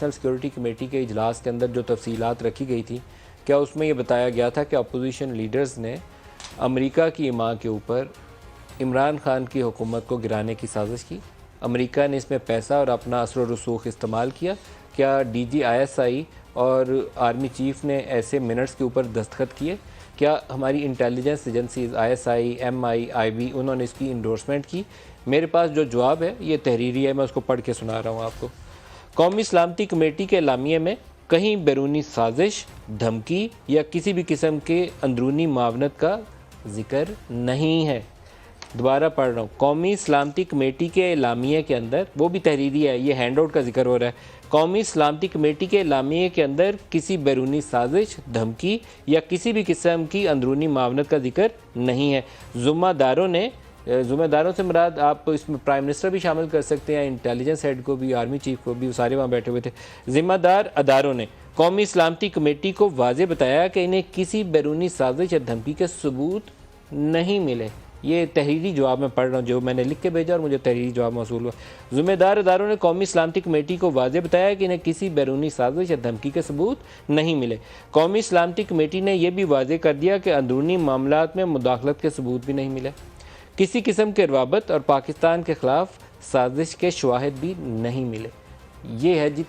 National security committee के इजलास के अंदर जो तफसीलात रखी गई थी, क्या उसमें यह बताया गया था कि अपोजिशन लीडर्स ने अमेरिका की ईमा के ऊपर इमरान खान की हुकूमत को गिराने की साजिश की? अमेरिका ने इसमें पैसा और अपना असर व रसूख इस्तेमाल किया? क्या DGISI और आर्मी चीफ ने ऐसे मिनट्स के ऊपर दस्तखत किए? क्या हमारी intelligence agencies ISI, MI, IB उन्होंने इसकी इंडोर्समेंट की? मेरे पास जो जवाब है ये तहरीरी है, मैं उसको पढ़ के सुना रहा हूँ आपको। कौमी सलामती कमेटी के एलामिये में कहीं बैरूनी साजिश, धमकी या किसी भी किस्म के अंदरूनी मावनत का जिक्र नहीं है। दोबारा पढ़ रहा हूँ, कौमी सलामती कमेटी के एलामिये के अंदर, वो भी तहरीरी है, ये हैंड आउट का जिक्र हो रहा है। कौमी सलामती कमेटी के एलामिये के अंदर किसी बैरूनी साजिश, धमकी या किसी भी किस्म की अंदरूनी मावनत का जिक्र नहीं है। ज़िम्मेदारों से मुराद आप इसमें प्राइम मिनिस्टर भी शामिल कर सकते हैं, इंटेलिजेंस हेड को भी, आर्मी चीफ को भी, वो सारे वहाँ बैठे हुए थे। ज़िम्मेदार अदारों ने कौमी सलामती कमेटी को वाज़ेह बताया कि इन्हें किसी बैरूनी साजिश या धमकी के सबूत नहीं मिले। ये तहरीरी जवाब मैं पढ़ रहा हूँ, जो मैंने लिख के भेजा और मुझे तहरीरी जवाब मौसूल हुआ। ज़िम्मेदार अदारों ने कौमी सलामती कमेटी को वाज़ेह बताया कि इन्हें किसी बैरूनी साजिश या धमकी के सबूत नहीं मिले। कौमी सलामती कमेटी ने यह भी वाज़ेह कर दिया कि अंदरूनी मामलात में मुदाखलत के सबूत भी नहीं मिले, किसी किस्म के रवाबत और पाकिस्तान के ख़िलाफ़ साजिश के शवाहिद भी नहीं मिले। ये है जी